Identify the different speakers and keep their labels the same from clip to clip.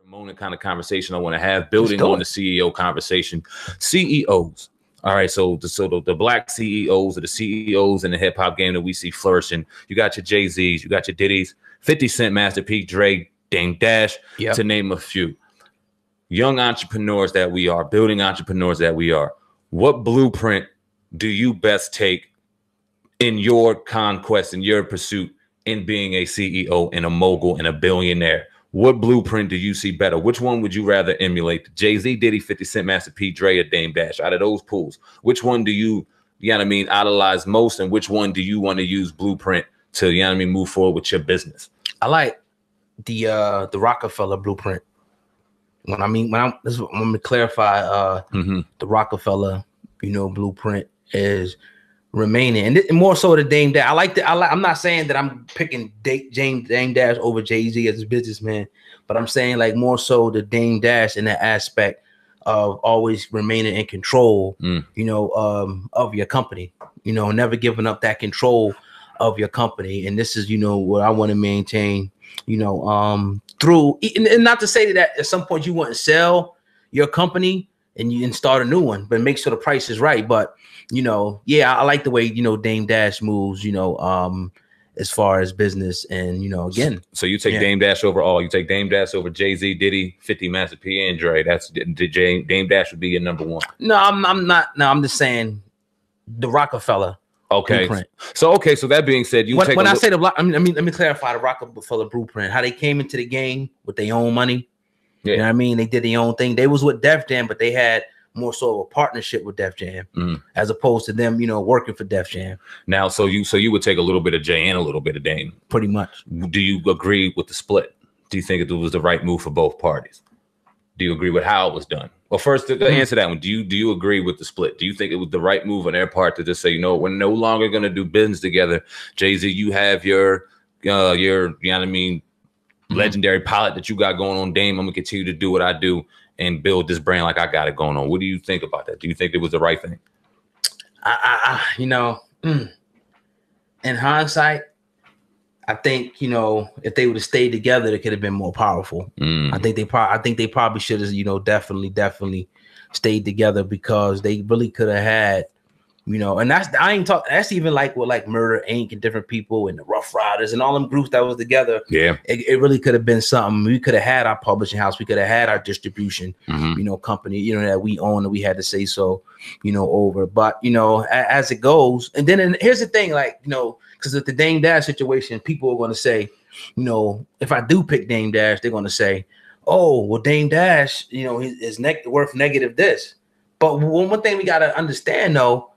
Speaker 1: moment kind of conversation I want to have, building on the CEO conversation. CEOs. All right, so the black CEOs are the CEOs in the hip hop game that we see flourishing. You got your Jay-Z's, you got your Diddy's, 50 Cent, Master P, Dre, Dame Dash, to name a few. Young entrepreneurs that we are, building entrepreneurs that we are. What blueprint do you best take in your conquest, in your pursuit in being a CEO and a mogul and a billionaire? What blueprint do you see better? Which one would you rather emulate? Jay-Z, Diddy, 50 Cent, Master P, Dre, or Dame Dash? Out of those pools, which one do you know what I mean, idolize most, and which one do you want to use blueprint to, you know what I mean, move forward with your business?
Speaker 2: I like the Rockefeller blueprint. When I'm going to clarify, the Rockefeller, blueprint is remaining, and more so the Dame Dash. I'm not saying that I'm picking Dame Dash over Jay-Z as a businessman, but I'm saying like more so the Dame Dash in that aspect of always remaining in control, of your company, never giving up that control of your company. And this is, what I want to maintain, through, and not to say that at some point you want to sell your company and start a new one, but make sure the price is right. But, I like the way, Dame Dash moves, as far as business. And, again.
Speaker 1: So you take Dame Dash over all. You take Dame Dash over Jay-Z, Diddy, 50, Master P, and Dre. That's Dame Dash would be your number one.
Speaker 2: No, I'm not. No, I'm just saying the Rockefeller.
Speaker 1: Okay.
Speaker 2: Blueprint.
Speaker 1: So that being said,
Speaker 2: when I say let me clarify the Rockefeller blueprint, how they came into the game with their own money. Yeah. You know what I mean? They did their own thing. They was with Def Jam, but they had more so of a partnership with Def Jam as opposed to them, working for Def Jam.
Speaker 1: Now, so you would take a little bit of Jay and a little bit of Dame.
Speaker 2: Pretty much.
Speaker 1: Do you agree with the split? Do you think it was the right move for both parties? Do you agree with how it was done? Well, first, to answer that one, do you agree with the split? Do you think it was the right move on their part to just say, we're no longer going to do business together? Jay-Z, you have your you know what I mean, legendary pilot that you got going on. Dame, I'm going to continue to do what I do and build this brand like I got it going on. What do you think about that? Do you think it was the right thing?
Speaker 2: In hindsight, I think, if they would have stayed together, it could have been more powerful. I think they probably should have, definitely stayed together, because they really could have had, and that's even like with like Murder Inc. and different people and the Rough Riders and all them groups that was together.
Speaker 1: Yeah.
Speaker 2: It really could have been something. We could have had our publishing house. We could have had our distribution, company, that we own, and we had to say so, over. But, as it goes, and then here's the thing, like, because with the Dame Dash situation, people are going to say, if I do pick Dame Dash, they're going to say, oh, well, Dame Dash, is worth negative this. But one thing we got to understand, though,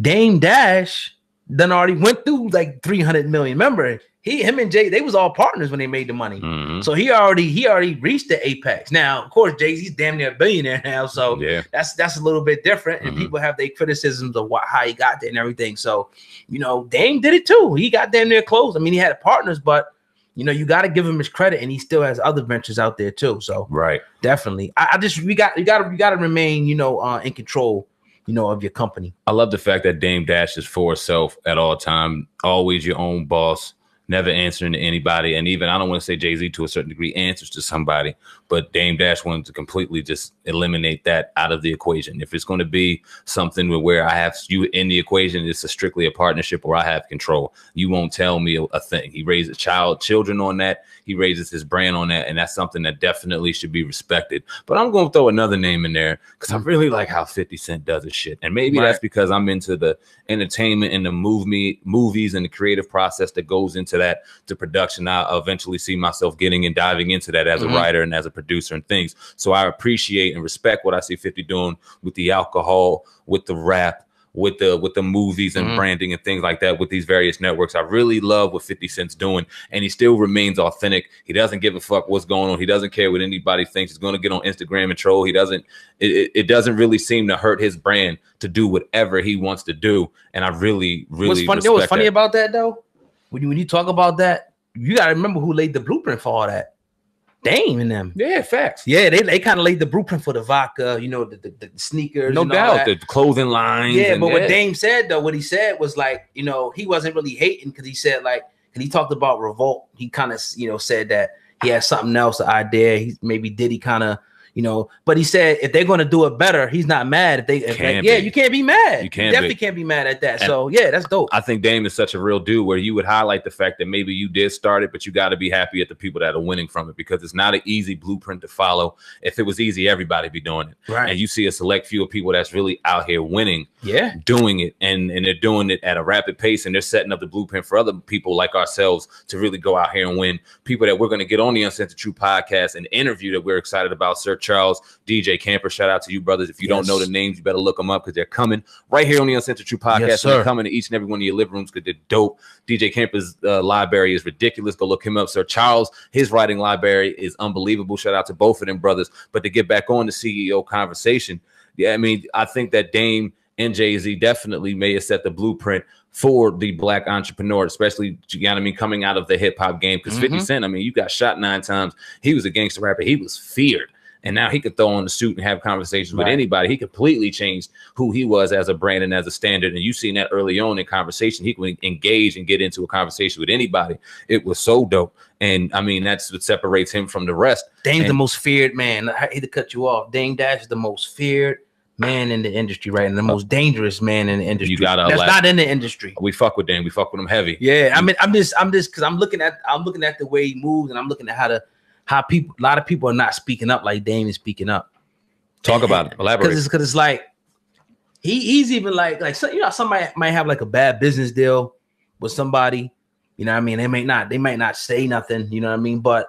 Speaker 2: Dame Dash done already went through like 300 million. Remember, him and Jay, they was all partners when they made the money. So he already reached the apex. Now, of course, Jay-Z's damn near a billionaire now, so that's a little bit different. And people have their criticisms of how he got there and everything. So, Dame did it too. He got damn near close. I mean, he had partners, but you got to give him his credit, and he still has other ventures out there too. So,
Speaker 1: right,
Speaker 2: definitely. You got to remain, in control, of your company.
Speaker 1: I love the fact that Dame Dash is for herself at all time, always your own boss, never answering to anybody. And even, I don't want to say Jay-Z to a certain degree answers to somebody, but Dame Dash wanted to completely just eliminate that out of the equation. If it's going to be something where I have you in the equation, it's strictly a partnership where I have control. You won't tell me a thing. He raises children on that. He raises his brand on that. And that's something that definitely should be respected. But I'm going to throw another name in there because I really like how 50 Cent does his shit. And maybe that's because I'm into the entertainment and the movies and the creative process that goes into that, to production. I'll eventually see myself getting and diving into that as a writer and as a producer and things. So I appreciate and respect what I see 50 doing with the alcohol, with the rap, with the movies and branding and things like that with these various networks. I really love what 50 Cent's doing, and he still remains authentic. He doesn't give a fuck what's going on. He doesn't care what anybody thinks. He's going to get on Instagram and troll. He doesn't. It doesn't really seem to hurt his brand to do whatever he wants to do. And I really
Speaker 2: what's funny about that though, when you talk about that, you got to remember who laid the blueprint for all that. Dame and them.
Speaker 1: Yeah, facts.
Speaker 2: Yeah, they kind of laid the blueprint for the vodka, the sneakers.
Speaker 1: No doubt, the clothing lines.
Speaker 2: Yeah, but what Dame said, though, what he said was like, he wasn't really hating, because he said, like, because he talked about revolt. He kind of, said that he has something else, an idea. He maybe Diddy kind of, you know, but he said if they're going to do it better, he's not mad. If they, you can't be mad. You definitely can't be mad at that. And so yeah, that's dope.
Speaker 1: I think Dame is such a real dude where you would highlight the fact that maybe you did start it, but you got to be happy at the people that are winning from it, because it's not an easy blueprint to follow. If it was easy, everybody be doing it.
Speaker 2: Right.
Speaker 1: And you see a select few of people that's really out here winning, doing it, and they're doing it at a rapid pace, and they're setting up the blueprint for other people like ourselves to really go out here and win. People that we're going to get on the Uncensored Truth podcast and interview that we're excited about. Sir Charles, DJ Camper, shout out to you brothers. If you don't know the names, you better look them up, because they're coming right here on the Uncensored Truth podcast.
Speaker 2: Yes,
Speaker 1: and they're coming to each and every one of your living rooms because they're dope. DJ Camper's library is ridiculous. Go look him up. Sir Charles, his writing library is unbelievable. Shout out to both of them brothers. But to get back on the CEO conversation, I mean, I think that Dame and Jay-Z definitely may have set the blueprint for the black entrepreneur, especially, you know what I mean, coming out of the hip hop game. Because 50 Cent, I mean, you got shot 9 times. He was a gangster rapper. He was feared. And now he could throw on the suit and have conversations with anybody. He completely changed who he was as a brand and as a standard. And you've seen that early on in conversation. He could engage and get into a conversation with anybody. It was so dope. And I mean, that's what separates him from the rest.
Speaker 2: Dame's the most feared man. I hate to cut you off. Dame Dash is the most feared man in the industry, right? And the most dangerous man in the industry.
Speaker 1: You gotta
Speaker 2: that's not in the industry.
Speaker 1: We fuck with Dame. We fuck with him heavy.
Speaker 2: Yeah, I mean, I'm just because I'm looking at the way he moves, and I'm looking at how a lot of people are not speaking up like Dame is speaking up.
Speaker 1: Talk about it. Elaborate.
Speaker 2: Because it's like he's even like so, you know, somebody might have like a bad business deal with somebody, you know what I mean? They might not say nothing, you know what I mean? But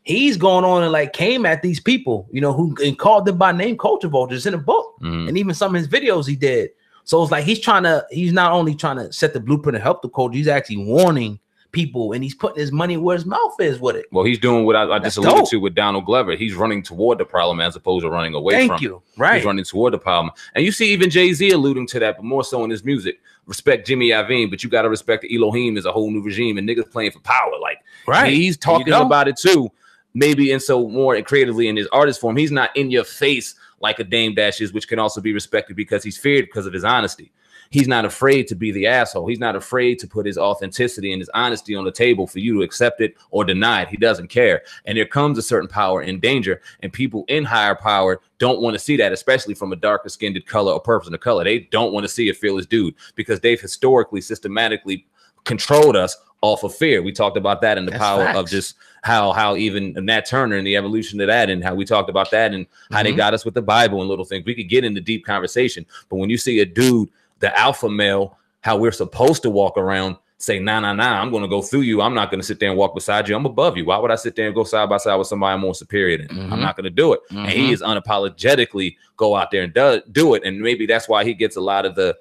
Speaker 2: he's going on and like came at these people, you know, who and called them by name culture vultures in a book. And even some of his videos he did. So it's like he's not only trying to set the blueprint to help the culture, he's actually warning people, and he's putting his money where his mouth is with it.
Speaker 1: Well, he's doing what I just alluded to with Donald Glover. He's running toward the problem as opposed to running away from it.
Speaker 2: Thank you. Right.
Speaker 1: He's running toward the problem. And you see even Jay-Z alluding to that, but more so in his music. Respect Jimmy Iovine, but you got to respect the Elohim as a whole new regime, and niggas playing for power. Like, he's talking about it too, maybe, and so more creatively in his artist form. He's not in your face like a Dame Dash is, which can also be respected because he's feared because of his honesty. He's not afraid to be the asshole. He's not afraid to put his authenticity and his honesty on the table for you to accept it or deny it. He doesn't care. And there comes a certain power and danger, and people in higher power don't want to see that, especially from a darker skinned color or person of color. They don't want to see a fearless dude because they've historically, systematically controlled us off of fear. We talked about that and the power of just how even Nat Turner and the evolution of that, and how we talked about that and how they got us with the Bible and little things. We could get into deep conversation, but when you see a dude, the alpha male, how we're supposed to walk around, say, nah, I'm going to go through you. I'm not going to sit there and walk beside you. I'm above you. Why would I sit there and go side by side with somebody more superior than? I'm not going to do it. And he is unapologetically go out there and do it. And maybe that's why he gets a lot of the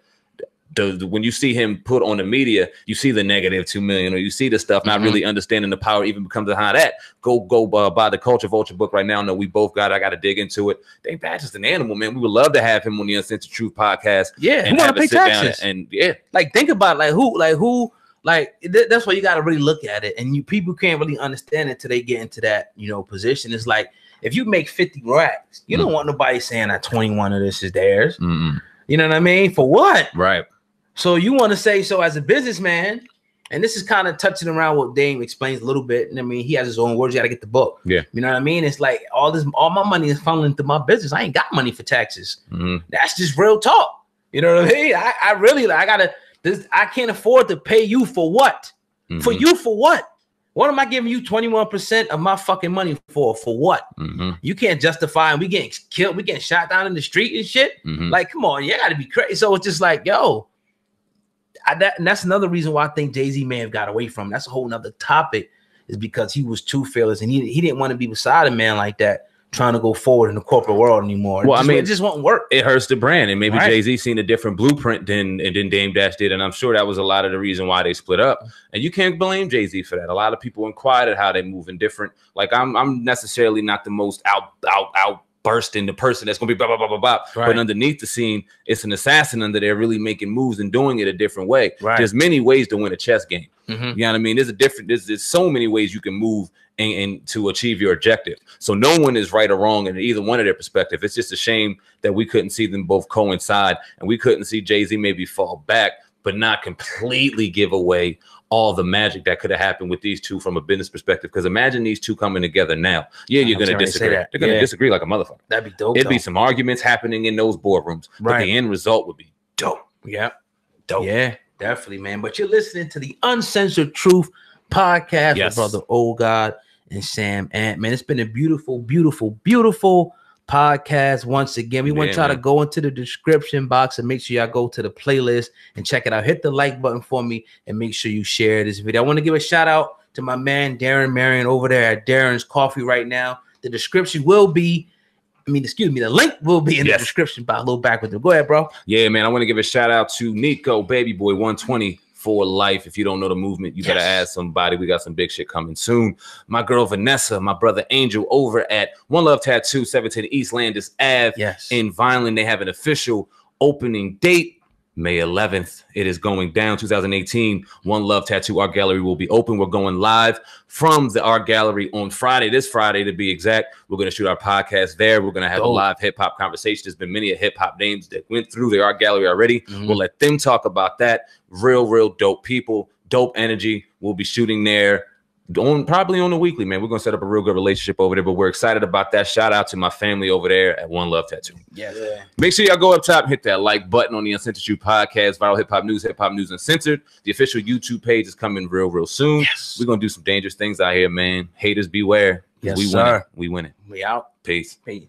Speaker 1: when you see him put on the media, you see the -2 million, or you see the stuff, not really understanding the power even becomes behind that. Go buy the Culture Vulture book right now. No, we both got it. I got to dig into it. Dame Dash is an animal, man. We would love to have him on the Uncensored Truth podcast.
Speaker 2: Yeah,
Speaker 1: and
Speaker 2: who want to pay taxes?
Speaker 1: And
Speaker 2: like think about who. That's why you got to really look at it, and people can't really understand it till they get into that, you know, position. It's like if you make 50 racks, you don't want nobody saying that 21 of this is theirs. You know what I mean? For what?
Speaker 1: Right.
Speaker 2: So you want to say, so as a businessman, and this is kind of touching around what Dame explains a little bit. And I mean, he has his own words. You got to get the book. Yeah. You know what I mean? It's like all my money is funneling into my business. I ain't got money for taxes. That's just real talk. You know what I mean? I really, I can't afford to pay you for what? For you for what? What am I giving you 21% of my fucking money for? For what? You can't justify, and we getting killed, we getting shot down in the street and shit. Like, come on, you got to be crazy. So it's just like, yo, and that's another reason why I think Jay-Z may have got away from him. That's a whole nother topic, is because he was too fearless, and he didn't want to be beside a man like that trying to go forward in the corporate world anymore.
Speaker 1: Well, it
Speaker 2: just won't work.
Speaker 1: It hurts the brand, and maybe Jay-Z seen a different blueprint than Dame Dash did, and I'm sure that was a lot of the reason why they split up. And you can't blame Jay-Z for that. A lot of people inquired at how they move in different. Like I'm necessarily not the most outbursting the person that's gonna be blah blah blah blah blah. But underneath the scene, it's an assassin under there really making moves and doing it a different way. There's many ways to win a chess game. You know what I mean? There's so many ways you can move and to achieve your objective. So no one is right or wrong in either one of their perspective. It's just a shame that we couldn't see them both coincide, and we couldn't see Jay-Z maybe fall back. but not completely give away all the magic that could have happened with these two from a business perspective. Because imagine these two coming together now. Yeah, you're going to disagree. They're going to disagree like a motherfucker.
Speaker 2: That'd be dope.
Speaker 1: It'd be some arguments happening in those boardrooms, but the end result would be dope.
Speaker 2: Yeah.
Speaker 1: Dope.
Speaker 2: Yeah, definitely, man. But you're listening to the Uncensored Truth podcast with Brother Old God and Sam Ant. Man, it's been a beautiful, beautiful, beautiful podcast once again. We want y'all to go into the description box and make sure y'all go to the playlist and check it out. Hit the like button for me and make sure you share this video. I want to give a shout out to my man Darren Marion over there at Darren's Coffee right now. The description will be, the link will be in the description box. A little back with them. Go ahead, bro.
Speaker 1: Yeah, man. I want to give a shout out to Nico, Baby Boy 120 for life. If you don't know the movement, you better ask somebody. We got some big shit coming soon. My girl Vanessa, my brother Angel over at One Love Tattoo, 710 East Landis Ave in Vineland. They have an official opening date. May 11th. It is going down. 2018. One Love Tattoo Art Gallery will be open. We're going live from the art gallery on Friday. This Friday, to be exact. We're going to shoot our podcast there. We're going to have a live hip hop conversation. There's been many hip hop names that went through the art gallery already. We'll let them talk about that. Real dope people, dope energy. We'll be shooting there probably on the weekly, man. We're going to set up a real good relationship over there, but we're excited about that. Shout out to my family over there at One Love Tattoo.
Speaker 2: Yeah.
Speaker 1: Make sure y'all go up top and hit that like button on the Uncensored Truth podcast, Viral Hip Hop News Uncensored. The official YouTube page is coming real soon. We're going to do some dangerous things out here, man. Haters beware.
Speaker 2: Yes,
Speaker 1: we
Speaker 2: sir.
Speaker 1: win it.
Speaker 2: We out.
Speaker 1: Peace.
Speaker 2: Peace.